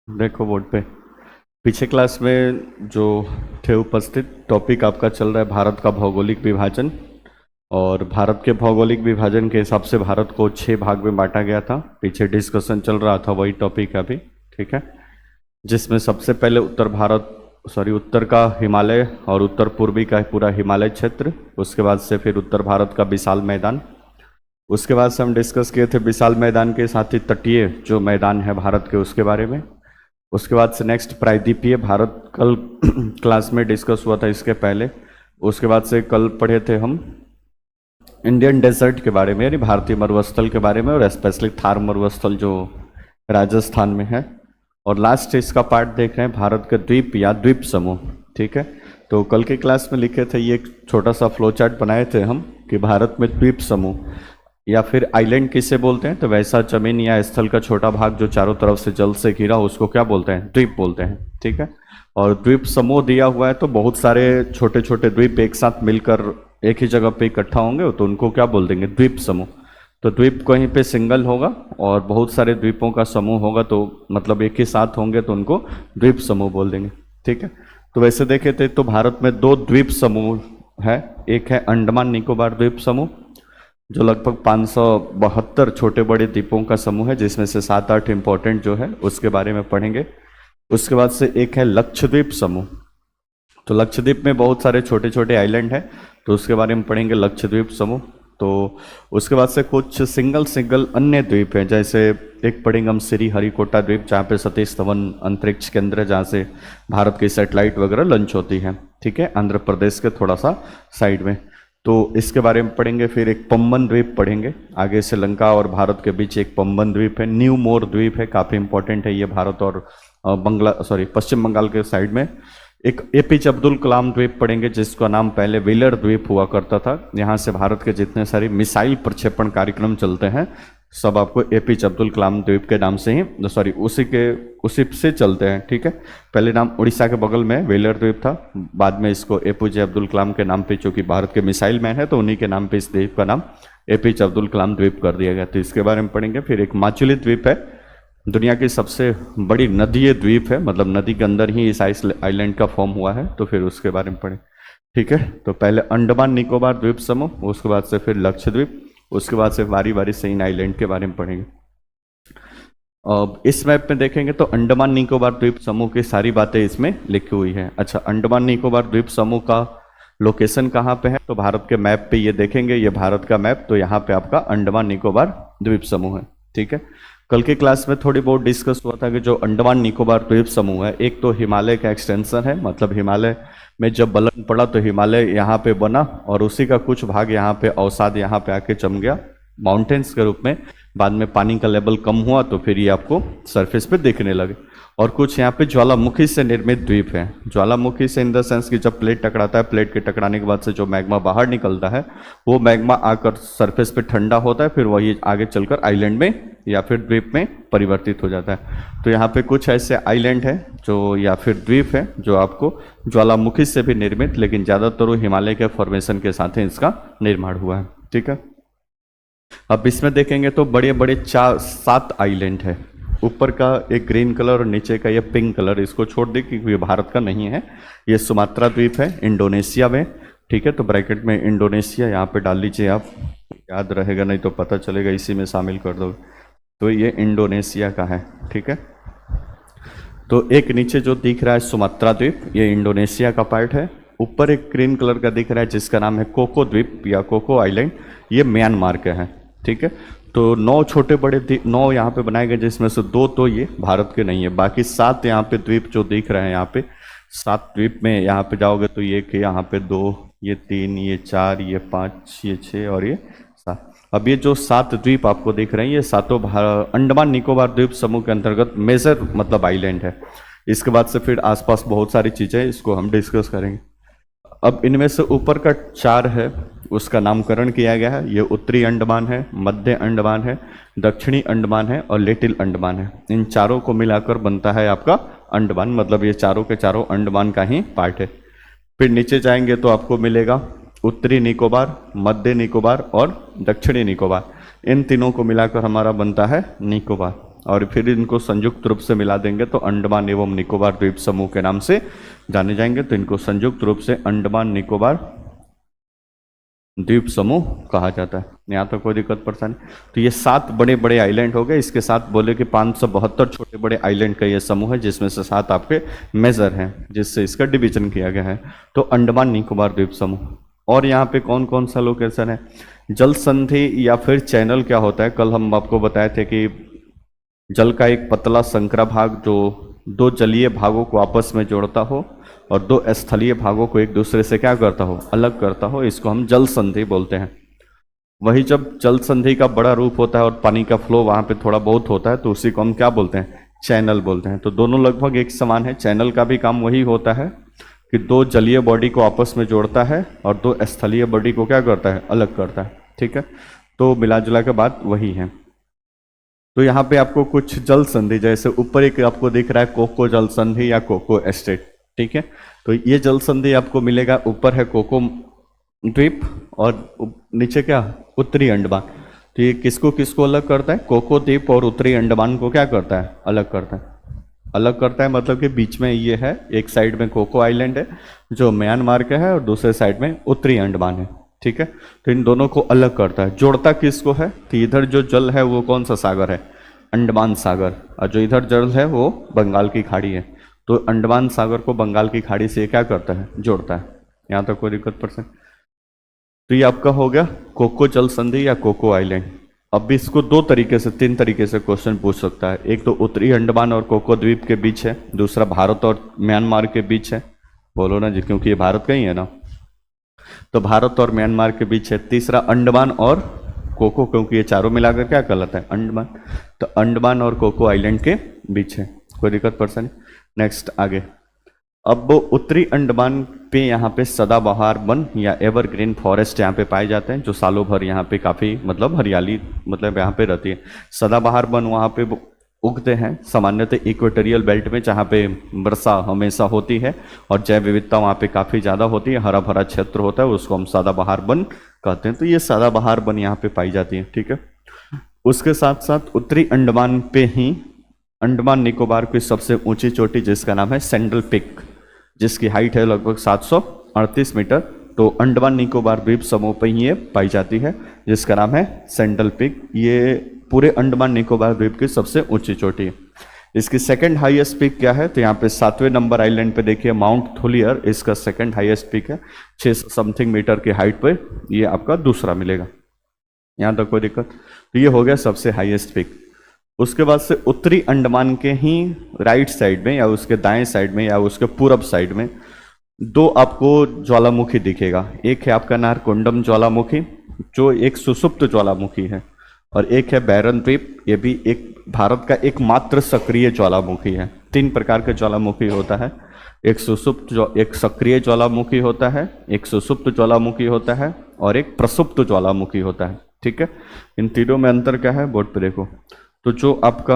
देखो बोर्ड पे पीछे क्लास में जो थे उपस्थित, टॉपिक आपका चल रहा है भारत का भौगोलिक विभाजन। और भारत के भौगोलिक विभाजन के हिसाब से भारत को 6 भाग में बांटा गया था। पीछे डिस्कशन चल रहा था, वही टॉपिक है अभी। ठीक है, जिसमें सबसे पहले उत्तर का हिमालय और उत्तर पूर्वी का पूरा हिमालय क्षेत्र। उसके बाद से फिर उत्तर भारत का विशाल मैदान। उसके बाद से हम डिस्कस किए थे विशाल मैदान के साथ ही तटीय जो मैदान है भारत के, उसके बारे में। उसके बाद से नेक्स्ट प्रायद्वीपीय भारत कल क्लास में डिस्कस हुआ था इसके पहले। उसके बाद से कल पढ़े थे हम इंडियन डेजर्ट के बारे में, यानी भारतीय मरुस्थल के बारे में, और स्पेशली थार मरुस्थल जो राजस्थान में है। और लास्ट इसका पार्ट देख रहे हैं भारत के द्वीप या द्वीप समूह। ठीक है, तो कल के क्लास में लिखे थे, ये एक छोटा सा फ्लो चार्ट बनाए थे हम कि भारत में द्वीप समूह या फिर आइलैंड किसे बोलते हैं, तो वैसा जमीन या स्थल का छोटा भाग जो चारों तरफ से जल से घिरा हो उसको क्या बोलते हैं, द्वीप बोलते हैं। ठीक है, और द्वीप समूह दिया हुआ है तो बहुत सारे छोटे छोटे द्वीप एक साथ मिलकर एक ही जगह पे इकट्ठा होंगे तो उनको क्या बोल देंगे, द्वीप समूह। तो द्वीप कहीं पे सिंगल होगा और बहुत सारे द्वीपों का समूह होगा तो मतलब एक ही साथ होंगे तो उनको द्वीप समूह बोल देंगे। ठीक है, तो वैसे देखे थे तो भारत में 2 द्वीप समूह है। एक है अंडमान निकोबार द्वीप समूह जो लगभग 572 छोटे बड़े द्वीपों का समूह है, जिसमें से 7-8 इंपॉर्टेंट जो है उसके बारे में पढ़ेंगे। उसके बाद से एक है लक्षद्वीप समूह। तो लक्षद्वीप में बहुत सारे छोटे छोटे आइलैंड है तो उसके बारे में पढ़ेंगे, लक्षद्वीप समूह। तो उसके बाद से कुछ सिंगल अन्य द्वीप हैं, जैसे एक पढ़ेंगे हम श्रीहरिकोटा द्वीप जहाँ पे सतीश धवन अंतरिक्ष केंद्र है, जहाँ से भारत की सैटेलाइट वगैरह लॉन्च होती है। ठीक है, आंध्र प्रदेश के थोड़ा सा साइड में, तो इसके बारे में पढ़ेंगे। फिर एक पंबन द्वीप पढ़ेंगे, आगे श्रीलंका और भारत के बीच एक पंबन द्वीप है। न्यू मोर द्वीप है, काफ़ी इंपॉर्टेंट है ये, भारत और पश्चिम बंगाल के साइड में। एक एपीजे अब्दुल कलाम द्वीप पढ़ेंगे जिसका नाम पहले व्हीलर द्वीप हुआ करता था। यहाँ से भारत के जितने सारे मिसाइल प्रक्षेपण कार्यक्रम चलते हैं सब आपको एपीजे अब्दुल कलाम द्वीप के नाम से ही उसी से चलते हैं। ठीक है, पहले नाम उड़ीसा के बगल में व्हीलर द्वीप था, बाद में इसको एपीजे अब्दुल कलाम के नाम पे, चूंकि भारत के मिसाइल मैन है तो उन्हीं के नाम पे इस द्वीप का नाम एपीजे अब्दुल कलाम द्वीप कर दिया गया। तो इसके बारे में पढ़ेंगे। फिर एक माचुली द्वीप है, दुनिया की सबसे बड़ी नदीय द्वीप है, मतलब नदी के अंदर ही इस आइलैंड का फॉर्म हुआ है, तो फिर उसके बारे में पढ़ें। ठीक है, तो पहले अंडमान निकोबार द्वीप समूह, उसके बाद से फिर लक्षद्वीप, उसके बाद से बारी बारी से इन आइलैंड के बारे में पढ़ेंगे। अब इस मैप में देखेंगे तो अंडमान निकोबार द्वीप समूह की सारी बातें इसमें लिखी हुई है। अच्छा, अंडमान निकोबार द्वीप समूह का लोकेशन कहाँ पे है, तो भारत के मैप पे ये देखेंगे, ये भारत का मैप, तो यहाँ पे आपका अंडमान निकोबार द्वीप समूह है। ठीक है, कल के क्लास में थोड़ी बहुत डिस्कस हुआ था कि जो अंडमान निकोबार द्वीप समूह है, एक तो हिमालय का एक्सटेंशन है, मतलब हिमालय में जब बलन पड़ा तो हिमालय यहाँ पे बना और उसी का कुछ भाग यहाँ पे अवसाद यहाँ पे आके जम गया माउंटेन्स के रूप में। बाद में पानी का लेवल कम हुआ तो फिर ये आपको सरफेस पे दिखने लगे। और कुछ यहाँ पे ज्वालामुखी से निर्मित द्वीप है। ज्वालामुखी से इन द सेंस कि जब प्लेट टकराता है, प्लेट के टकराने के बाद से जो मैग्मा बाहर निकलता है वो मैग्मा आकर सरफेस पे ठंडा होता है, फिर वही आगे चलकर आइलैंड में या फिर द्वीप में परिवर्तित हो जाता है। तो यहाँ पे कुछ ऐसे आइलैंड है जो या फिर द्वीप है जो आपको ज्वालामुखी से भी निर्मित, लेकिन ज़्यादातर वो हिमालय के फॉर्मेशन के साथ ही इसका निर्माण हुआ है। ठीक है, अब इसमें देखेंगे तो बड़े बड़े 7 आइलैंड है। ऊपर का एक ग्रीन कलर और नीचे का ये पिंक कलर, इसको छोड़ दे क्योंकि ये भारत का नहीं है। ये सुमात्रा द्वीप है इंडोनेशिया में। ठीक है, तो ब्रैकेट में इंडोनेशिया यहाँ पे डाल लीजिए, आप याद रहेगा, नहीं तो पता चलेगा इसी में शामिल कर दो। तो ये इंडोनेशिया का है। ठीक है, तो एक नीचे जो दिख रहा है सुमात्रा द्वीप, ये इंडोनेशिया का पार्ट है। ऊपर एक ग्रीन कलर का दिख रहा है जिसका नाम है कोको द्वीप या कोको आइलैंड, ये म्यांमार के हैं। ठीक है, तो 9 छोटे बड़े 9 यहाँ पे बनाए गए, जिसमें से 2 तो ये भारत के नहीं है, बाकी 7 यहाँ पे द्वीप जो दिख रहे हैं, यहाँ पे 7 द्वीप में यहाँ पे जाओगे तो ये कि यहाँ पे 2, ये 3, ये 4, ये 5, ये 6 और ये 7। अब ये जो 7 द्वीप आपको दिख रहे हैं ये सातों अंडमान निकोबार द्वीप समूह के अंतर्गत मेजर मतलब आइलैंड है। इसके बाद से फिर आसपास बहुत सारी चीज़ें, इसको हम डिस्कस करेंगे। अब इनमें से ऊपर का 4 है उसका नामकरण किया गया है। ये उत्तरी अंडमान है, मध्य अंडमान है, दक्षिणी अंडमान है और लिटिल अंडमान है। इन चारों को मिलाकर बनता है आपका अंडमान, मतलब ये चारों के चारों अंडमान का ही पार्ट है। फिर नीचे जाएंगे तो आपको मिलेगा उत्तरी निकोबार, मध्य निकोबार और दक्षिणी निकोबार। इन तीनों को मिलाकर हमारा बनता है निकोबार। और फिर इनको संयुक्त रूप से मिला देंगे तो अंडमान एवं निकोबार द्वीप समूह के नाम से जाने जाएंगे। तो इनको संयुक्त रूप से अंडमान निकोबार द्वीप समूह कहा जाता है। यहाँ तो कोई दिक्कत परेशानी। तो ये 7 बड़े बड़े आइलैंड हो गए, इसके साथ बोले कि 572 छोटे बड़े आइलैंड का ये समूह है, जिसमें से 7 आपके मेजर हैं, जिससे इसका डिवीजन किया गया है। तो अंडमान निकोबार द्वीप समूह। और यहाँ पे कौन कौन सा लोकेशन है? जल संधि या फिर चैनल क्या होता है? कल हम आपको बताए थे कि जल का एक पतला संकरा भाग जो 2 जलीय भागों को आपस में जोड़ता हो और 2 स्थलीय भागों को एक दूसरे से क्या करता हो, अलग करता हो, इसको हम जल संधि बोलते हैं। वही जब जल संधि का बड़ा रूप होता है और पानी का फ्लो वहाँ पे थोड़ा बहुत होता है तो उसी को हम क्या बोलते हैं? चैनल बोलते हैं। तो दोनों लगभग एक समान है। चैनल का भी काम वही होता है कि 2 जलीय बॉडी को आपस में जोड़ता है और 2 स्थलीय बॉडी को क्या करता है, अलग करता है। ठीक है, तो मिला जुला के बात वही है। तो यहाँ पे आपको कुछ जल संधि, जैसे ऊपर एक आपको दिख रहा है कोको जल संधि या कोको एस्टेट। ठीक है, तो ये जल संधि आपको मिलेगा, ऊपर है कोको द्वीप और नीचे क्या, उत्तरी अंडमान। तो ये किसको किसको अलग करता है? कोको द्वीप और उत्तरी अंडमान को क्या करता है, अलग करता है। अलग करता है मतलब कि बीच में ये है, एक साइड में कोको आइलैंड है जो म्यांमार का है और दूसरे साइड में उत्तरी अंडमान है। ठीक है, तो इन दोनों को अलग करता है। जोड़ता किसको है? तो इधर जो जल है वो कौन सा सागर है? अंडमान सागर। और जो इधर जल है वो बंगाल की खाड़ी है। तो अंडमान सागर को बंगाल की खाड़ी से क्या करता है, जोड़ता है। यहाँ तक कोई दिक्कत परेशानी? तो ये आपका हो गया कोको जल संधि या कोको आइलैंड। अब भी इसको 2 तरीके से 3 तरीके से क्वेश्चन पूछ सकता है। एक तो उत्तरी अंडमान और कोको द्वीप के बीच है, दूसरा भारत और म्यांमार के बीच है। बोलो ना जी, क्योंकि ये भारत का ही है ना, तो भारत और म्यांमार के बीच है। तीसरा अंडमान और कोको, क्योंकि ये चारों मिलाकर क्या कहलाता है, अंडमान। तो अंडमान और कोको आइलैंड के बीच है। कोई दिक्कत परेशानी? नेक्स्ट आगे। अब उत्तरी अंडमान पे यहाँ पे सदाबहार वन या एवरग्रीन फॉरेस्ट यहाँ पे पाए जाते हैं, जो सालों भर यहाँ पे काफ़ी मतलब हरियाली मतलब यहाँ पे रहती है। सदाबहार वन वहाँ पे उगते हैं सामान्यतः इक्वेटोरियल बेल्ट में, जहाँ पे वर्षा हमेशा होती है और जैव विविधता वहाँ पे काफ़ी ज़्यादा होती है, हरा भरा क्षेत्र होता है, उसको हम सदाबहार वन कहते हैं। तो ये सदाबहार वन यहाँ पे पाई जाती है। ठीक है, उसके साथ साथ उत्तरी अंडमान पे ही अंडमान निकोबार की सबसे ऊंची चोटी जिसका नाम है सैंडल पिक, जिसकी हाइट है लगभग 738 मीटर। तो अंडमान निकोबार द्वीप समूह पर ही ये पाई जाती है, जिसका नाम है सैंडल पिक। ये पूरे अंडमान निकोबार द्वीप की सबसे ऊंची चोटी है। इसकी सेकंड हाईएस्ट पीक क्या है? तो यहाँ पे 7वें नंबर आइलैंड पे देखिए माउंट थोलियर, इसका सेकंड हाईएस्ट पीक है, 6 समथिंग मीटर की हाइट पे ये आपका दूसरा मिलेगा। यहाँ तक कोई दिक्कत? तो ये हो गया सबसे हाईएस्ट पीक। उसके बाद से उत्तरी अंडमान के ही राइट साइड में या उसके दाएं साइड में या उसके पूरब साइड में 2 आपको ज्वालामुखी दिखेगा। एक है आपका नारकोंडम ज्वालामुखी जो एक सुसुप्त ज्वालामुखी है, और एक है बैरन द्वीप, ये भी एक भारत का एकमात्र सक्रिय ज्वालामुखी है। 3 प्रकार के ज्वालामुखी होता है, एक सक्रिय ज्वालामुखी होता है, एक सुसुप्त ज्वालामुखी होता है और एक प्रसुप्त ज्वालामुखी होता है। ठीक है, इन तीनों में अंतर क्या है बोर्ड पे देखो। तो जो आपका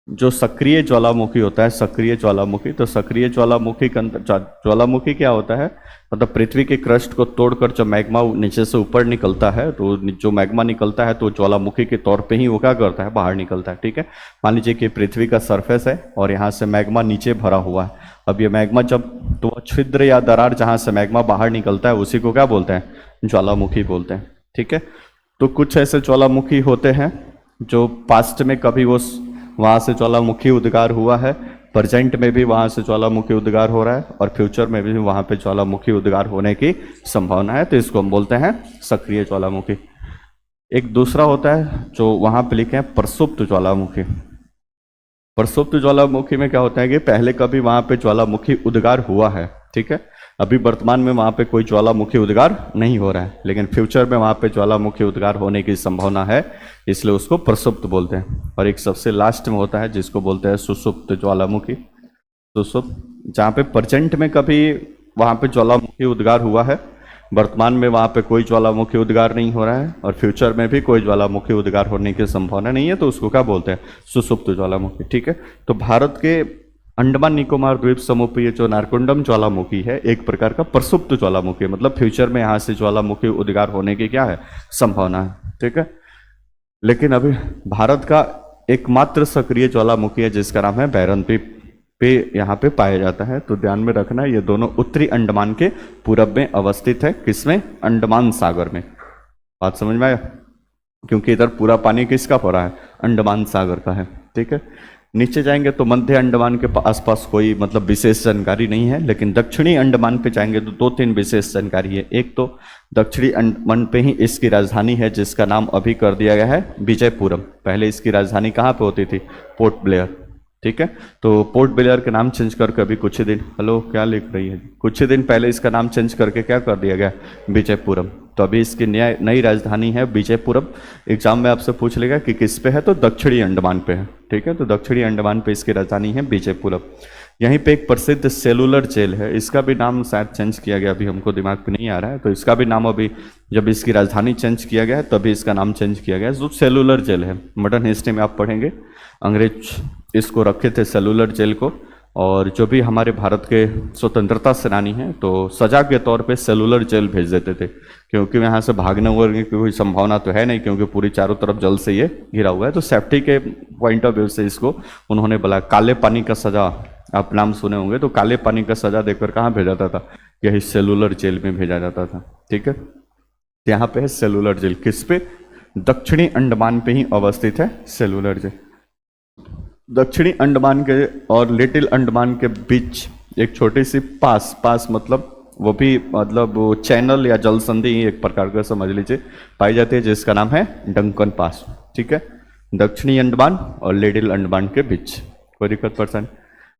जो सक्रिय ज्वालामुखी होता है, सक्रिय ज्वालामुखी, तो सक्रिय ज्वालामुखी के अंदर ज्वालामुखी क्या होता है, मतलब पृथ्वी के क्रस्ट को तोड़कर जब मैग्मा नीचे से ऊपर निकलता है तो जो मैग्मा निकलता है तो ज्वालामुखी के तौर पे ही वो क्या करता है, बाहर निकलता है। ठीक है, मान लीजिए कि पृथ्वी का सरफेस है और यहाँ से मैग्मा नीचे भरा हुआ है। अब ये मैग्मा जब तो छिद्र या दरार जहाँ से मैग्मा बाहर निकलता है उसी को क्या बोलते हैं, ज्वालामुखी बोलते हैं। ठीक है, तो कुछ ऐसे ज्वालामुखी होते हैं जो पास्ट में कभी वो वहाँ से ज्वालामुखी उद्गार हुआ है, प्रेजेंट में भी वहाँ से ज्वालामुखी उद्गार हो रहा है और फ्यूचर में भी वहाँ पे ज्वालामुखी उद्गार होने की संभावना है, तो इसको हम बोलते हैं सक्रिय ज्वालामुखी। एक दूसरा होता है जो वहाँ पे लिखे हैं प्रसुप्त ज्वालामुखी। प्रसुप्त ज्वालामुखी में क्या होता है कि पहले कभी वहाँ पे ज्वालामुखी उद्गार हुआ है, ठीक है, अभी वर्तमान में वहाँ पे कोई ज्वालामुखी उद्गार नहीं हो रहा है, लेकिन फ्यूचर में वहाँ पे ज्वालामुखी उद्गार होने की संभावना है, इसलिए उसको प्रसुप्त बोलते हैं। और एक सबसे लास्ट में होता है जिसको बोलते हैं सुसुप्त ज्वालामुखी। सुसुप्त जहाँ पे प्रेजेंट में कभी वहाँ पे ज्वालामुखी उद्गार हुआ है, वर्तमान में वहाँ पे कोई ज्वालामुखी उद्गार नहीं हो रहा है और फ्यूचर में भी कोई ज्वालामुखी उद्गार होने की संभावना नहीं है, तो उसको क्या बोलते हैं, सुसुप्त ज्वालामुखी। ठीक है, तो भारत के अंडमान निकोबार द्वीप समूह पर ये जो नारकोंडम ज्वालामुखी है एक प्रकार का प्रसुप्त ज्वालामुखी है, मतलब फ्यूचर में यहाँ से ज्वालामुखी उद्गार होने की क्या है, संभावना है। ठीक है, लेकिन अभी भारत का एकमात्र सक्रिय ज्वालामुखी है जिसका नाम है बैरन द्वीप पे यहाँ पे पाया जाता है। तो ध्यान में रखना, ये दोनों उत्तरी अंडमान के पूरब में अवस्थित है। किसमें? अंडमान सागर में। बात समझ में आया? क्योंकि इधर पूरा पानी किसका पड़ा है? अंडमान सागर का है। ठीक है, नीचे जाएंगे तो मध्य अंडमान के आसपास कोई मतलब विशेष जानकारी नहीं है, लेकिन दक्षिणी अंडमान पे जाएंगे तो दो तीन विशेष जानकारी है। एक तो दक्षिणी अंडमान पे ही इसकी राजधानी है जिसका नाम अभी कर दिया गया है विजयपुरम। पहले इसकी राजधानी कहाँ पे होती थी? Port Blair. ठीक है, तो पोर्ट ब्लेयर के नाम चेंज करके अभी कुछ ही दिन, हेलो क्या लिख रही है, कुछ ही दिन पहले इसका नाम चेंज करके क्या कर दिया गया? विजयपुरम। तो अभी इसकी नई राजधानी है विजयपुरम। एग्जाम में आपसे पूछ लेगा कि किस पे है, तो दक्षिणी अंडमान पे है। ठीक है, तो दक्षिणी अंडमान पे इसकी राजधानी है विजयपुरम। यहीं पे एक प्रसिद्ध सेलुलर जेल है, इसका भी नाम शायद चेंज किया गया, अभी हमको दिमाग पे नहीं आ रहा है। तो इसका भी नाम अभी जब इसकी राजधानी चेंज किया गया है तभी इसका नाम चेंज किया गया है, जो सेलुलर जेल है। मॉडर्न हिस्ट्री में आप पढ़ेंगे, अंग्रेज इसको रखे थे सेलुलर जेल को, और जो भी हमारे भारत के स्वतंत्रता सेनानी हैं तो सजा के तौर पे सेलुलर जेल भेज देते थे, क्योंकि यहाँ से भागने वगैरह की कोई संभावना तो है नहीं, क्योंकि पूरी चारों तरफ जल से ये घिरा हुआ है। तो सेफ्टी के पॉइंट ऑफ व्यू से इसको उन्होंने बोला काले पानी का सजा, आप नाम सुने होंगे, तो काले पानी का सजा देकर कहाँ भेजा जाता था? यही सेलुलर जेल में भेजा जाता था। ठीक है, यहाँ पे है सेलुलर जेल। किस पे? दक्षिणी अंडमान पे ही अवस्थित है सेलुलर जेल। दक्षिणी अंडमान के और लिटिल अंडमान के बीच एक छोटी सी पास मतलब वो भी मतलब वो चैनल या जल संधि एक प्रकार का समझ लीजिए पाई जाती है, जिसका नाम है डंकन पास। ठीक है, दक्षिणी अंडमान और लिटिल अंडमान के बीच कोई दिक्कत परेशानी।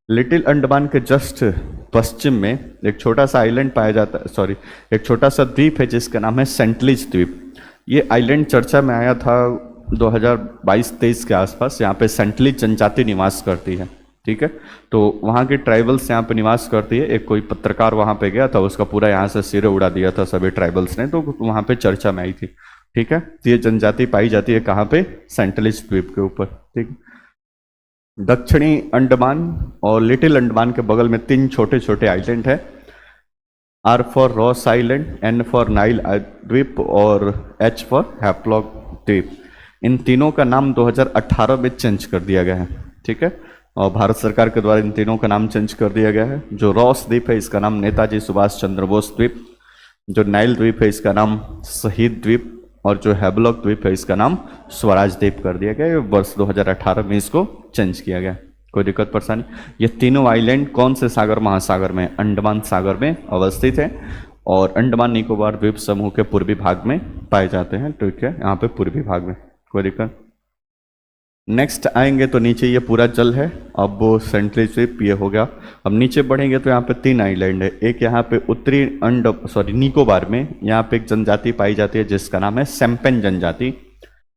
लिटिल अंडमान के जस्ट पश्चिम में एक छोटा सा आइलैंड पाया जाता है, सॉरी एक छोटा सा द्वीप है जिसका नाम है सेंटलिज द्वीप। ये आइलैंड चर्चा में आया था 2022-23 के आसपास। यहाँ पे सेंटलिज जनजाति निवास करती है। ठीक है, तो वहाँ की ट्राइबल्स यहाँ पे निवास करती है। एक कोई पत्रकार वहाँ पे गया था, उसका पूरा यहाँ से सिर उड़ा दिया था सभी ट्राइबल्स ने, तो वहाँ पे चर्चा में आई थी। ठीक है, तो ये जनजाति पाई जाती है कहाँ पे? सेंटलिज द्वीप के ऊपर। ठीक, दक्षिणी अंडमान और लिटिल अंडमान के बगल में तीन छोटे छोटे आइलैंड है। R for Ross Island, N for Neil द्वीप और एच फॉर हैप्लॉक द्वीप। इन तीनों का नाम 2018 में चेंज कर दिया गया है। ठीक है, और भारत सरकार के द्वारा इन तीनों का नाम चेंज कर दिया गया है। जो रॉस द्वीप है इसका नाम नेताजी सुभाष चंद्र बोस द्वीप, जो नाइल द्वीप है इसका नाम शहीद द्वीप, और जो हैवलॉक द्वीप है इसका नाम स्वराज द्वीप कर दिया गया है। वर्ष 2018 में इसको चेंज किया गया। कोई दिक्कत परेशानी? ये तीनों आइलैंड कौन से सागर महासागर में? अंडमान सागर में अवस्थित है, और अंडमान निकोबार द्वीप समूह के पूर्वी भाग में पाए जाते हैं। ठीक है, यहाँ पे पूर्वी भाग में। कोई दिक्कत? नेक्स्ट आएंगे तो नीचे ये पूरा जल है। अब वो सेंट्रल द्वीप ये हो गया। अब नीचे बढ़ेंगे तो यहाँ पे तीन आइलैंड है। एक यहाँ पे उत्तरी निकोबार में यहाँ पे एक जनजाति पाई जाती है जिसका नाम है सेम्पेन जनजाति।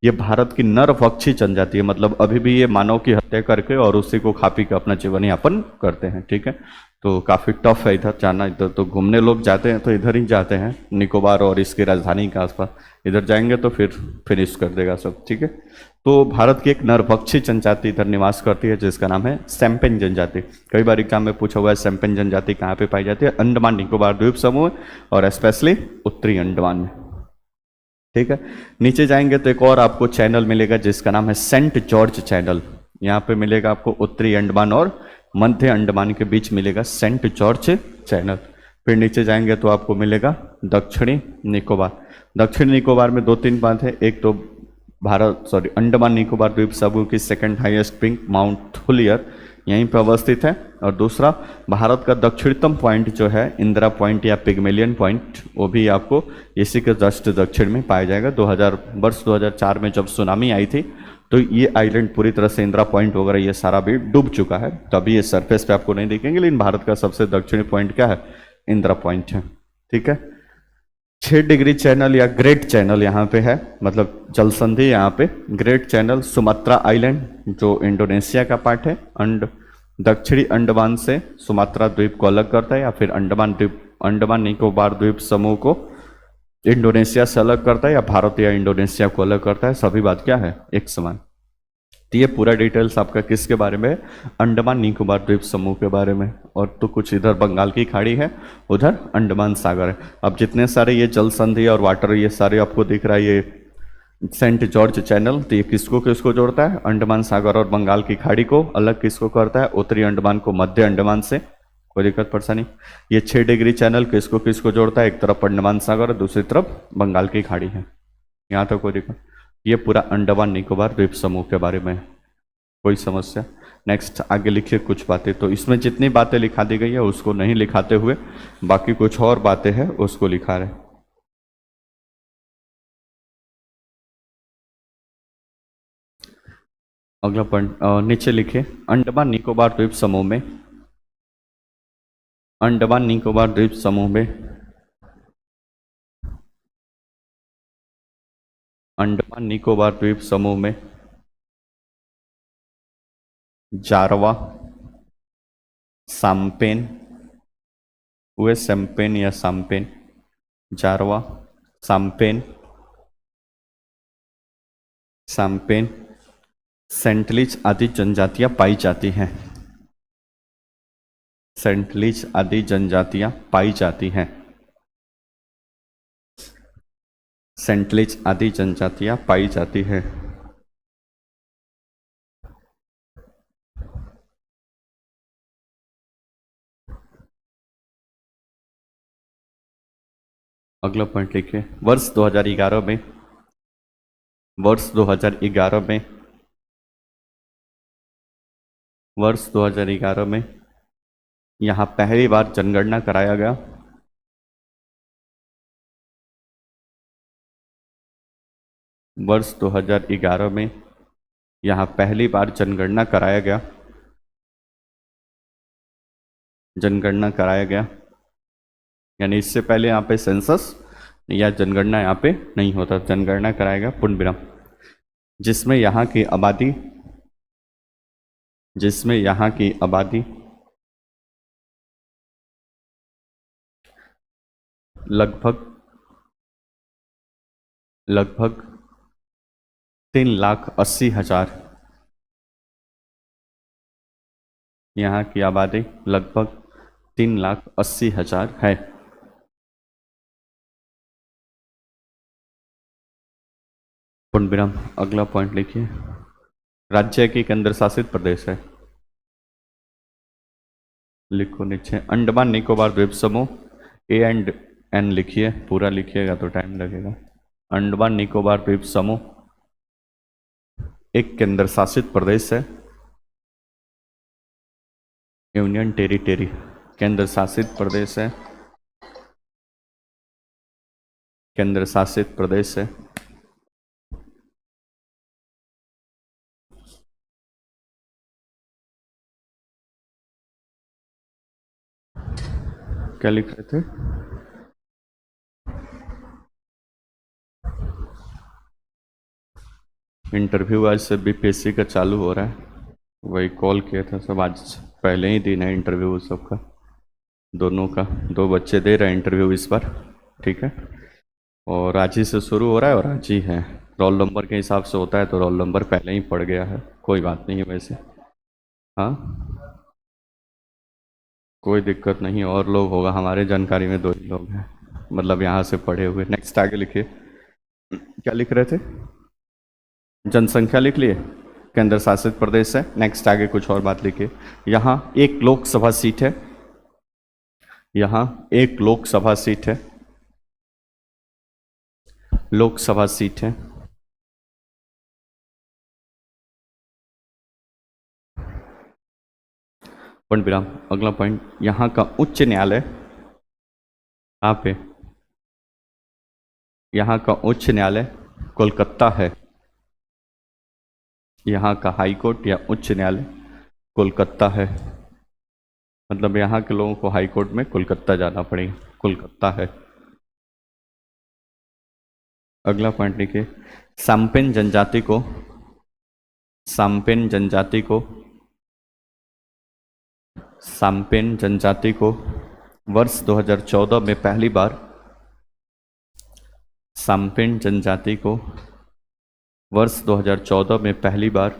ये भारत की नरभक्षी जनजाति है, मतलब अभी भी ये मानव की हत्या करके और उसी को खा पी के अपना जीवन यापन करते हैं। ठीक है, तो काफ़ी टफ है इधर जाना। इधर तो घूमने लोग जाते हैं तो इधर ही जाते हैं, निकोबार और इसकी राजधानी के आसपास। इधर जाएंगे तो फिर फिनिश कर देगा सब। ठीक है, तो भारत की एक नरभक्षी जनजाति इधर निवास करती है जिसका नाम है सेम्पेन जनजाति। कई बार एग्जाम में पूछा हुआ है सेम्पेन जनजाति कहाँ पे पाई जाती है? अंडमान निकोबार द्वीप समूह और स्पेशली उत्तरी अंडमान में। ठीक है, नीचे जाएंगे तो एक और आपको चैनल मिलेगा जिसका नाम है सेंट जॉर्ज चैनल। यहाँ पे मिलेगा आपको उत्तरी अंडमान और मध्य अंडमान के बीच मिलेगा सेंट जॉर्ज चैनल। फिर नीचे जाएंगे तो आपको मिलेगा दक्षिणी निकोबार। दक्षिणी निकोबार में दो तीन बात है। एक तो अंडमान निकोबार द्वीप समूह की second highest peak Mount Thuillier यहीं पर अवस्थित है, और दूसरा भारत का दक्षिणतम पॉइंट जो है इंदिरा पॉइंट या पिगमेलियन पॉइंट, वो भी आपको इसी के जस्ट दक्षिण में पाया जाएगा। 2004 में जब सुनामी आई थी तो ये आइलैंड पूरी तरह से इंदिरा पॉइंट वगैरह ये सारा भी डूब चुका है, तभी ये सरफेस पे आपको नहीं दिखेंगे, लेकिन भारत का सबसे दक्षिणी पॉइंट क्या है? इंदिरा पॉइंट है। ठीक है, 6 डिग्री चैनल या ग्रेट चैनल यहाँ पे है, मतलब जल संधि यहाँ पे। ग्रेट चैनल सुमात्रा आइलैंड जो इंडोनेशिया का पार्ट है, दक्षिणी अंडमान से सुमात्रा द्वीप को अलग करता है, या फिर अंडमान निकोबार द्वीप समूह को इंडोनेशिया से अलग करता है, या भारत या इंडोनेशिया को अलग करता है। सभी बात क्या है? एक समान। तो ये पूरा डिटेल्स आपका किसके बारे में है? अंडमान निकोबार द्वीप समूह के बारे में। और तो कुछ इधर बंगाल की खाड़ी है, उधर अंडमान सागर है। अब जितने सारे ये जल संधि और वाटर ये सारे आपको दिख रहा है, ये सेंट जॉर्ज चैनल, तो ये किसको किसको जोड़ता है? अंडमान सागर और बंगाल की खाड़ी को अलग किसको करता है? उत्तरी अंडमान को मध्य अंडमान से। कोई दिक्कत परेशानी? ये 6 डिग्री चैनल किसको किसको जोड़ता है? एक तरफ अंडमान सागर और दूसरी तरफ बंगाल की खाड़ी है। यहाँ तक कोई दिक्कत? ये पूरा अंडमान निकोबार द्वीप समूह के बारे में है। कोई समस्या? नेक्स्ट आगे लिखिए कुछ बातें। तो इसमें जितनी बातें लिखा दी गई है उसको नहीं लिखाते हुए बाकी कुछ और बातें हैं उसको लिखा रहे। अगला पॉइंट नीचे लिखिए। अंडमान निकोबार द्वीप समूह में, अंडमान निकोबार द्वीप समूह में, अंडमान निकोबार द्वीप समूह में जारवा, साम्पेन, हुए सैम्पेन या साम्पेन, जारवा, साम्पेन, साम्पेन, सेंटलीज आदि जनजातियां पाई जाती हैं। सेंटलीज आदि जनजातियां पाई जाती हैं। सेंटलीज आदि जनजातियां पाई जाती हैं। अगला पॉइंट लिखिए। वर्ष 2011 में, वर्ष 2011 में, वर्ष 2011 में यहाँ पहली बार जनगणना कराया गया। वर्ष 2011 में यहाँ पहली बार जनगणना कराया गया। जनगणना कराया गया यानी इससे पहले यहाँ पे सेंसस या जनगणना यहाँ पे नहीं होता। जनगणना कराया गया पूर्ण विराम, जिसमें यहाँ की आबादी, जिसमें यहाँ की आबादी लगभग लगभग 3,80,000, यहाँ की आबादी लगभग 3,80,000 है। पूर्ण विराम। अगला पॉइंट लिखिए। राज्य की केंद्र शासित प्रदेश है। लिखो नीचे अंडमान निकोबार द्वीप समूह। ए एंड एन लिखिए, पूरा लिखिएगा तो टाइम लगेगा। अंडमान निकोबार द्वीप समूह एक केंद्र शासित प्रदेश है। यूनियन टेरिटरी, केंद्र शासित प्रदेश है। केंद्र शासित प्रदेश है। क्या लिख रहे थे? इंटरव्यू आज से बीपीएससी का चालू हो रहा है, वही कॉल किया था सब। आज पहले ही दिन है इंटरव्यू सबका, दोनों का। 2 बच्चे दे रहे हैं इंटरव्यू इस बार, ठीक है। और आज ही से शुरू हो रहा है और आज ही है। रोल नंबर के हिसाब से होता है तो रोल नंबर पहले ही पड़ गया है, कोई बात नहीं है वैसे। हाँ, कोई दिक्कत नहीं, और लोग होगा हमारे जानकारी में 2 ही लोग हैं, मतलब यहाँ से पढ़े हुए। नेक्स्ट आगे लिखिए। क्या लिख रहे थे? जनसंख्या लिख लिए, केंद्र शासित प्रदेश है। नेक्स्ट आगे कुछ और बात लिखिए। यहाँ एक लोकसभा सीट है, यहाँ एक लोकसभा सीट है, लोकसभा सीट है। पूर्ण विराम। अगला पॉइंट, यहाँ का उच्च न्यायालय कहाँ पे? यहाँ का उच्च न्यायालय कोलकाता है। यहाँ का हाई कोर्ट या उच्च न्यायालय कोलकाता है, मतलब यहाँ के लोगों को हाई कोर्ट में कोलकाता जाना पड़ेगा, कोलकाता है। अगला पॉइंट लिखिए। साम्पेन जनजाति को, साम्पेन जनजाति को, साम्पेन जनजाति को वर्ष 2014 में पहली बार, साम्पेन जनजाति को वर्ष 2014 में पहली बार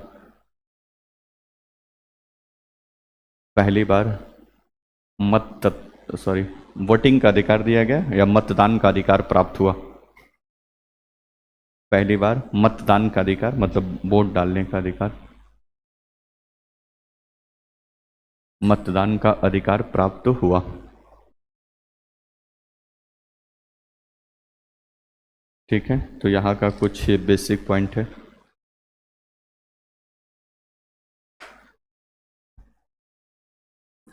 वोटिंग का अधिकार दिया गया या मतदान का अधिकार प्राप्त हुआ। पहली बार मतदान का अधिकार मतलब वोट डालने का अधिकार, मतदान का अधिकार प्राप्त हुआ। ठीक है, तो यहाँ का कुछ बेसिक पॉइंट है।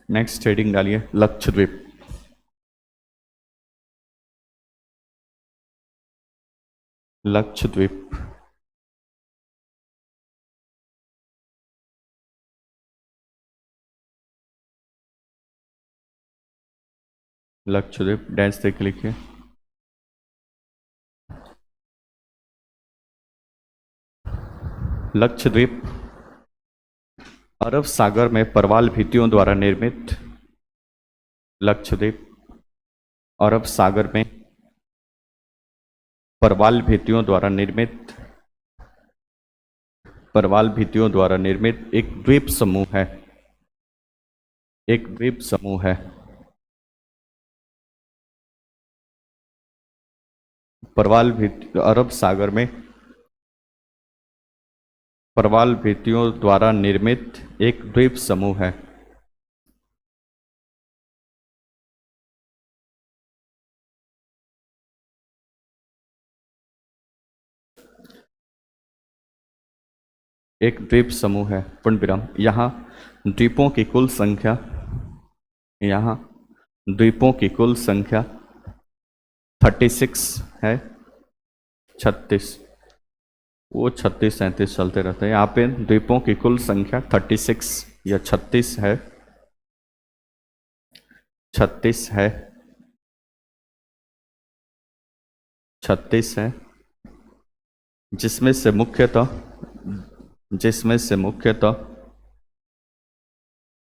नेक्स्ट हेडिंग डालिए, लक्षद्वीप। लक्षद्वीप, लक्षद्वीप डैश से लिखिए। लक्षद्वीप अरब सागर में प्रवाल भित्तियों द्वारा निर्मित, लक्षद्वीप अरब सागर में प्रवाल भित्तियों द्वारा निर्मित, प्रवाल भित्तियों द्वारा निर्मित एक द्वीप समूह है, एक द्वीप समूह है। प्रवाल भित्ति अरब सागर में प्रवाल भित्तियों द्वारा निर्मित एक द्वीप समूह है। एक द्वीप समूह है, पूर्ण विराम। यहाँ द्वीपों की कुल संख्या, यहाँ द्वीपों की कुल संख्या 36 है, 36, वो 36 37 चलते रहते हैं। यहाँ पे द्वीपों की कुल संख्या 36 या 36 है, 36 है, 36 है, जिसमें से मुख्यतः जिसमें से मुख्यतः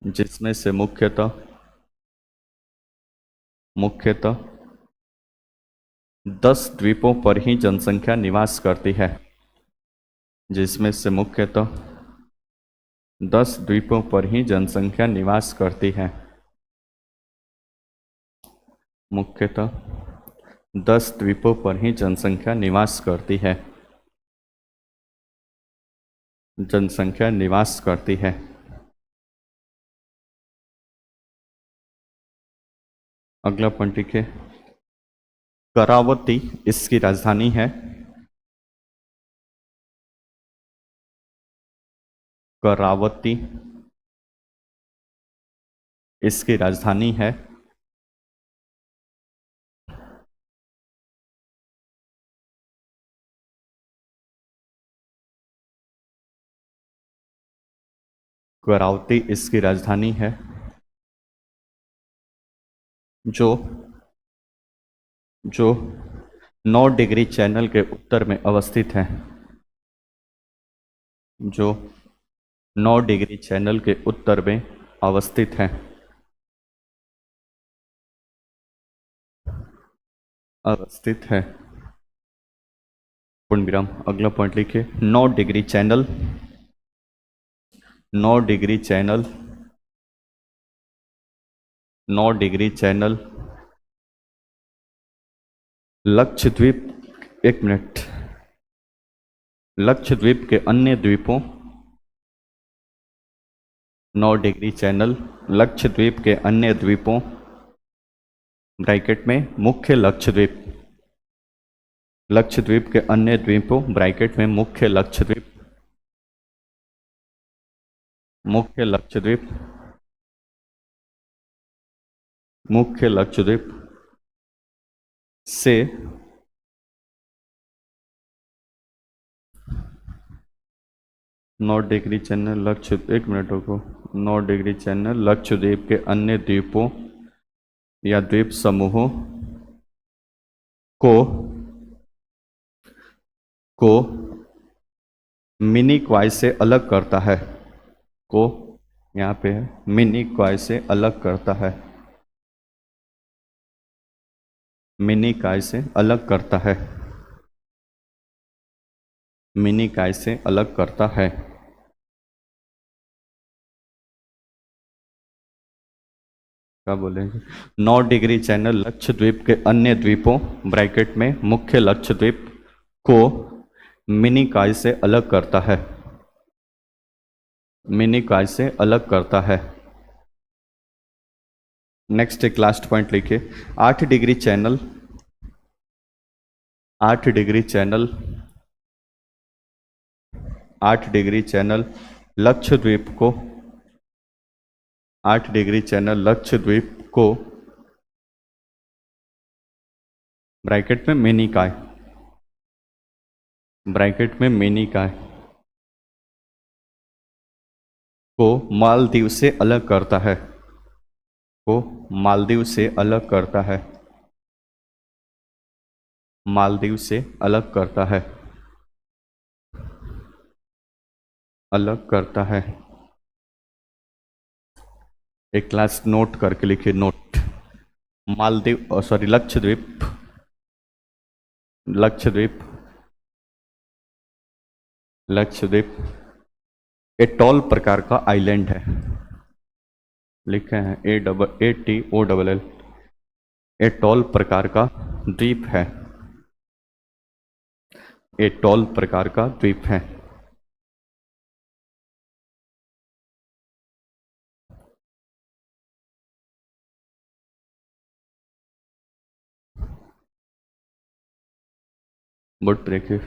जिसमें से मुख्यतः मुख्यतः 10 द्वीपों पर ही जनसंख्या निवास करती है, जिसमें से मुख्यतः 10 द्वीपों पर ही जनसंख्या निवास करती है, मुख्यतः 10 द्वीपों पर ही जनसंख्या निवास करती है, जनसंख्या निवास करती है। अगला पॉइंट लिखिए, करावती इसकी राजधानी है, करावती इसकी राजधानी है। करावती इसकी राजधानी है, जो जो 9 डिग्री चैनल के उत्तर में अवस्थित है, जो 9 डिग्री चैनल के उत्तर में अवस्थित है, अवस्थित है, पूर्ण विराम। अगला पॉइंट लिखिए, 9 degree channel, 9 degree channel, 9 degree channel Lakshadweep, एक मिनट, लक्षद्वीप के अन्य द्वीपों, 9 डिग्री चैनल लक्षद्वीप के अन्य द्वीपों ब्रैकेट में मुख्य लक्षद्वीप, लक्षद्वीप के अन्य द्वीपों ब्रैकेट में मुख्य लक्षद्वीप, मुख्य लक्षद्वीप, मुख्य लक्षद्वीप से 9 डिग्री चैनल लक्ष्य, एक मिनट रुको, 9 डिग्री चैनल लक्षद्वीप के अन्य द्वीपों या द्वीप समूहों को को मिनी क्वाई से अलग करता है, को यहाँ पे है, मिनी क्वाई से अलग करता है, मिनी काय से अलग करता है, मिनी काय से अलग करता है। क्या बोलेंगे, 9 डिग्री चैनल लक्षद्वीप के अन्य द्वीपों ब्रैकेट में मुख्य लक्षद्वीप को मिनी काय से अलग करता है? मिनी काय से अलग करता है। नेक्स्ट एक लास्ट पॉइंट लिखिए, 8 degree channel, 8 degree channel, 8 degree channel Lakshadweep को, 8 डिग्री चैनल लक्षद्वीप को ब्रैकेट में मिनी काय, ब्रैकेट में मिनी काय को मालदीव से अलग करता है, को मालदीव से अलग करता है, मालदीव से अलग करता है, अलग करता है। एक क्लास नोट करके लिखिए, note. Maldives, sorry, Lakshadweep, Lakshadweep, Lakshadweep atoll प्रकार का आइलैंड है। लिखे हैं ATOLL, एटॉल प्रकार का द्वीप है, एटॉल प्रकार का द्वीप है। बोर्ड पे देखिए,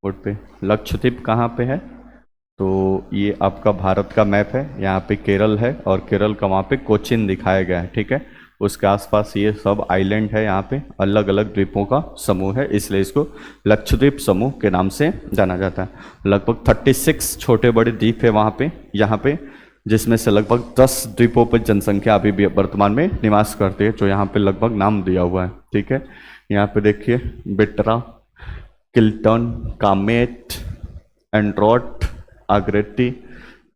बोर्ड पे लक्षद्वीप कहाँ पे है? तो ये आपका भारत का मैप है, यहाँ पे केरल है और केरल का वहाँ पे कोचिन दिखाया गया है, ठीक है। उसके आसपास ये सब आइलैंड है, यहाँ पे अलग अलग द्वीपों का समूह है, इसलिए इसको लक्षद्वीप समूह के नाम से जाना जाता है। लगभग 36 छोटे बड़े द्वीप है वहाँ पे, यहाँ पे, जिसमें से लगभग 10 द्वीपों पर जनसंख्या अभी भी वर्तमान में निवास करती है, जो यहाँ पे लगभग नाम दिया हुआ है, ठीक है। यहाँ पे देखिए, बिटरा, किल्टन, कामेट, एंड्रोट, आग्रेती,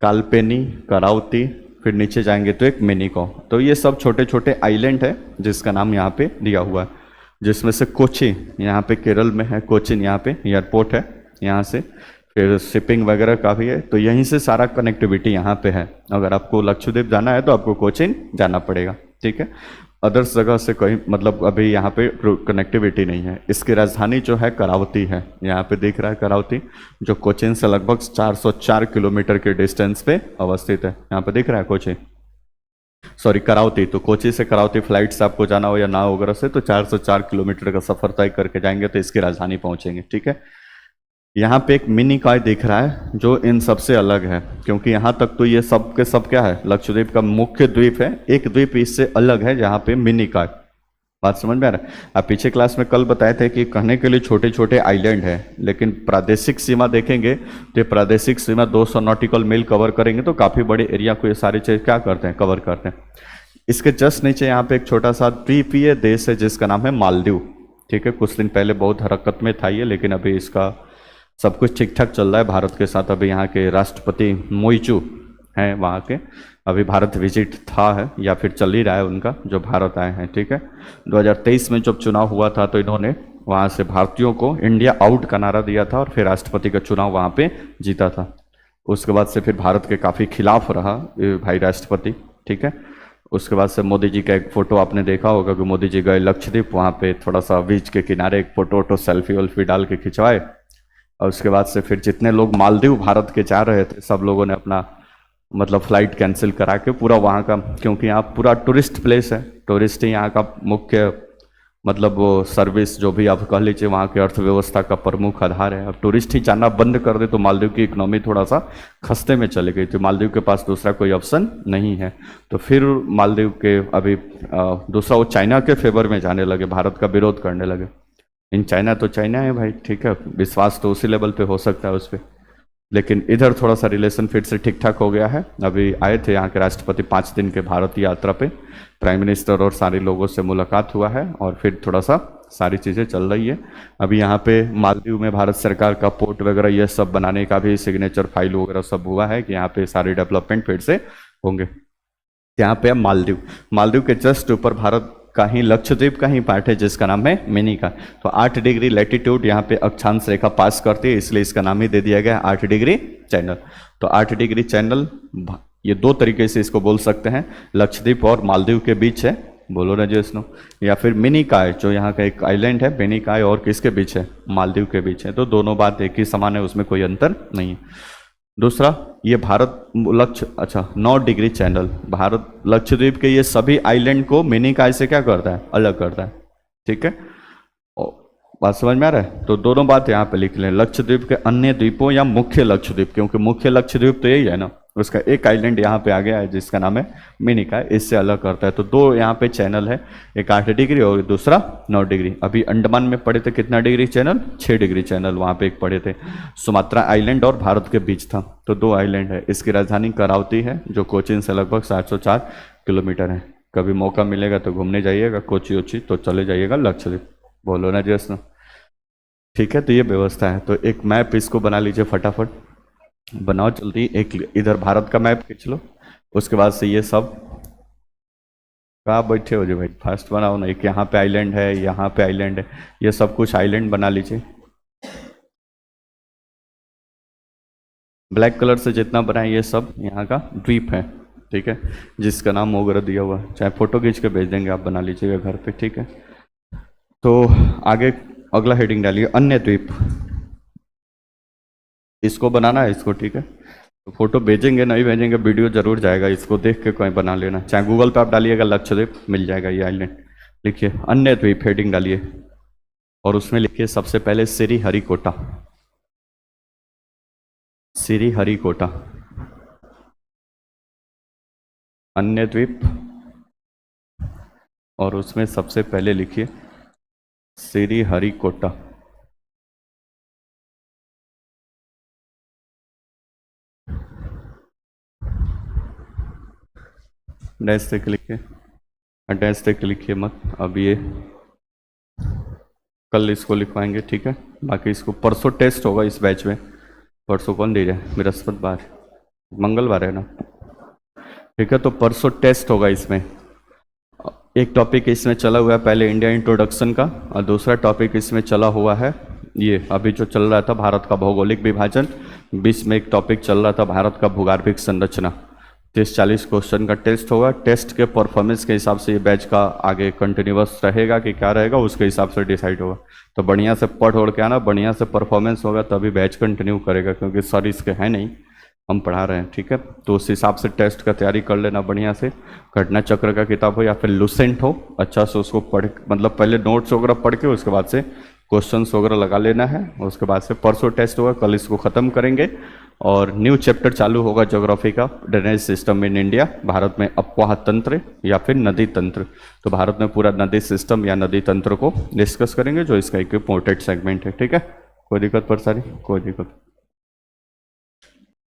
कालपेनी, करावती, फिर नीचे जाएंगे तो एक मिनिको। तो ये सब छोटे छोटे आइलैंड है जिसका नाम यहाँ पे दिया हुआ है, जिसमें से कोची यहाँ पे केरल में है, कोचिन यहाँ पे एयरपोर्ट है, यहाँ से फिर शिपिंग वगैरह का भी है, तो यहीं से सारा कनेक्टिविटी यहाँ पे है। अगर आपको लक्षद्वीप जाना है तो आपको कोचिन जाना पड़ेगा, ठीक है। अदर्स जगह से कोई मतलब अभी यहाँ पे कनेक्टिविटी नहीं है। इसकी राजधानी जो है करावती है, यहाँ पे दिख रहा है करावती, जो कोचिन से लगभग 404 किलोमीटर के डिस्टेंस पे अवस्थित है। यहाँ पे दिख रहा है कोची, सॉरी करावती। तो कोची से करावती फ्लाइट से आपको जाना हो या नाव वगैरह से तो 404 किलोमीटर का सफर तय करके जाएंगे तो इसकी राजधानी पहुंचेंगे, ठीक है। यहाँ पे एक मिनी काय दिख रहा है जो इन सबसे अलग है, क्योंकि यहाँ तक तो ये सब के सब क्या है, लक्षद्वीप का मुख्य द्वीप है। एक द्वीप इससे अलग है जहाँ पे मिनी काय, बात समझ में आ रहा है। आप पीछे क्लास में कल बताए थे कि कहने के लिए छोटे छोटे आइलैंड है, लेकिन प्रादेशिक सीमा देखेंगे तो प्रादेशिक सीमा 200 नॉटिकल मील कवर करेंगे तो काफ़ी बड़े एरिया को ये सारी चीज़ क्या करते हैं, कवर करते हैं। इसके जस्ट नीचे यहाँ पे एक छोटा सा द्वीपीय देश है जिसका नाम है मालदीव, ठीक है। कुछ दिन पहले बहुत हरकत में था ये, लेकिन अभी इसका सब कुछ ठीक ठाक चल रहा है भारत के साथ। अभी यहाँ के राष्ट्रपति मोइचू हैं वहाँ के, अभी भारत विजिट था है या फिर चल ही रहा है उनका, जो भारत आए हैं, ठीक है। 2023 में जब चुनाव हुआ था तो इन्होंने वहाँ से भारतीयों को इंडिया आउट का नारा दिया था और फिर राष्ट्रपति का चुनाव वहाँ पे जीता था। उसके बाद से फिर भारत के काफ़ी खिलाफ रहा भाई राष्ट्रपति, ठीक है। उसके बाद से मोदी जी का एक फ़ोटो आपने देखा होगा कि मोदी जी गए लक्षद्वीप, वहाँ पे थोड़ा सा बीच के किनारे एक फ़ोटो सेल्फी वेल्फी डाल के खिंचवाए, और उसके बाद से फिर जितने लोग मालदीव भारत के जा रहे थे सब लोगों ने अपना मतलब फ्लाइट कैंसिल करा के पूरा वहाँ का, क्योंकि यहाँ पूरा टूरिस्ट प्लेस है, टूरिस्ट ही यहाँ का मुख्य मतलब वो सर्विस जो भी आप कह लीजिए वहाँ की अर्थव्यवस्था का प्रमुख आधार है। अब टूरिस्ट ही जाना बंद कर दे तो मालदीव की इकोनॉमी थोड़ा सा खस्ते में चली गई, तो मालदीव के पास दूसरा कोई ऑप्शन नहीं है। तो फिर मालदीव के अभी दूसरा वो चाइना के फेवर में जाने लगे, भारत का विरोध करने लगे। इन चाइना तो चाइना है भाई, ठीक है, विश्वास तो उसी लेवल पे हो सकता है उस पर, लेकिन इधर थोड़ा सा रिलेशन फिर से ठीक ठाक हो गया है। अभी आए थे यहाँ के राष्ट्रपति 5 दिन के भारत यात्रा पे, प्राइम मिनिस्टर और सारे लोगों से मुलाकात हुआ है और फिर थोड़ा सा सारी चीज़ें चल रही है। अभी यहाँ पे मालदीव में भारत सरकार का पोर्ट वगैरह ये सब बनाने का भी सिग्नेचर फाइल वगैरह सब हुआ है कि यहाँ पे सारे डेवलपमेंट फिर से होंगे। यहाँ पे मालदीव, मालदीव के जस्ट ऊपर भारत का ही लक्षद्वीप का ही पार्ट है जिसका नाम है मिनी का। तो 8 डिग्री लैटिट्यूड यहाँ पे अक्षांश रेखा पास करती है, इसलिए इसका नाम ही दे दिया गया 8 डिग्री चैनल। तो 8 डिग्री चैनल ये दो तरीके से इसको बोल सकते हैं, लक्षद्वीप और मालदीव के बीच है, बोलो ना जी स्नो। या फिर मिनी काय, जो यहाँ का एक आइलैंड है, मिनी काय और किसके बीच है, मालदीव के बीच है। तो दोनों बात एक ही समान है, उसमें कोई अंतर नहीं है। दूसरा, ये भारत लक्ष्य, अच्छा 9 डिग्री चैनल, भारत लक्षद्वीप के ये सभी आइलैंड को मिनी काय से क्या करता है, अलग करता है। ठीक है, बात समझ में आ रहा है। तो दोनों बात यहाँ पे लिख लें, लक्षद्वीप के अन्य द्वीपों या मुख्य लक्षद्वीप, क्योंकि मुख्य लक्षद्वीप तो यही है ना, उसका एक आइलैंड यहाँ पे आ गया है जिसका नाम है मिनिका, इससे अलग करता है। तो दो यहाँ पे चैनल है, एक 8 डिग्री और दूसरा 9 डिग्री। अभी अंडमान में पढ़े थे कितना डिग्री चैनल, 6 डिग्री चैनल वहाँ पे एक पढ़े थे। सुमात्रा आइलैंड और भारत के बीच था, तो 2 आइलैंड है। इसकी राजधानी करावती है, जो कोचीन से लगभग 704 किलोमीटर है। कभी मौका मिलेगा तो घूमने जाइएगा कोची ओची, तो चले जाइएगा लक्षद्वीप। बोलो ना जैसा। ठीक है, तो ये व्यवस्था है। तो एक मैप इसको बना लीजिए फटाफट, बनाओ जल्दी। एक इधर भारत का मैप खींच लो, उसके बाद से ये सब कहाँ बैठे हो जो भाई, फास्ट बनाओ ना। एक यहाँ पे आइलैंड है, यहाँ पे आइलैंड है, ये सब कुछ आइलैंड बना लीजिए। ब्लैक कलर से जितना बनाए ये सब यहाँ का द्वीप है। ठीक है, जिसका नाम वगैरह दिया हुआ है, चाहे फोटो खींच के भेज देंगे, आप बना लीजिएगा घर पे। ठीक है, तो आगे अगला हेडिंग डालिए, अन्य द्वीप। इसको बनाना है इसको, ठीक है। तो फोटो भेजेंगे नहीं भेजेंगे, वीडियो जरूर जाएगा, इसको देख के कोई बना लेना। चाहे गूगल पे आप डालिएगा लक्षद्वीप, मिल जाएगा ये आइलैंड। लिखिए अन्य द्वीप, हेडिंग डालिए और उसमें लिखिए सबसे पहले श्रीहरिकोटा। श्रीहरिकोटा अन्य द्वीप, और उसमें सबसे पहले लिखिए श्रीहरिकोटा। डैश से लिखिए, डैश से लिखिए मत, अब ये कल इसको लिखवाएंगे। ठीक है, बाकी इसको परसों टेस्ट होगा इस बैच में। परसों कौन दे रहा है, बृहस्पतिवार, मंगलवार है ना। ठीक है, तो परसों टेस्ट होगा इसमें। एक टॉपिक इसमें चला हुआ है पहले इंडिया इंट्रोडक्शन का, और दूसरा टॉपिक इसमें चला हुआ है ये अभी जो चल रहा था भारत का भौगोलिक विभाजन। बीच में एक टॉपिक चल रहा था भारत का भूगर्भिक संरचना। 30-40 क्वेश्चन का टेस्ट होगा। टेस्ट के परफॉर्मेंस के हिसाब से ये बैच का आगे कंटिन्यूअस रहेगा कि क्या रहेगा, उसके हिसाब से डिसाइड होगा। तो बढ़िया से पढ़ ओढ़ के आना, बढ़िया से परफॉर्मेंस होगा तभी बैच कंटिन्यू करेगा, क्योंकि सर इसके हैं नहीं, हम पढ़ा रहे हैं। ठीक है, तो उस हिसाब से टेस्ट का तैयारी कर लेना बढ़िया से। घटना चक्र का किताब हो या फिर लुसेंट हो, अच्छा से उसको पढ़, मतलब पहले नोट्स वगैरह पढ़ के उसके बाद से क्वेश्चंस वगैरह लगा लेना है। उसके बाद से परसों टेस्ट होगा, कल इसको ख़त्म करेंगे और न्यू चैप्टर चालू होगा ज्योग्राफी का, drainage system in India. Bharat में अपवाह तंत्र या फिर नदी तंत्र। तो भारत में पूरा नदी सिस्टम या नदी तंत्र को डिस्कस करेंगे, जो इसका एक इम्पोर्टेंट सेगमेंट है। ठीक है, कोई दिक्कत परेशानी, कोई दिक्कत।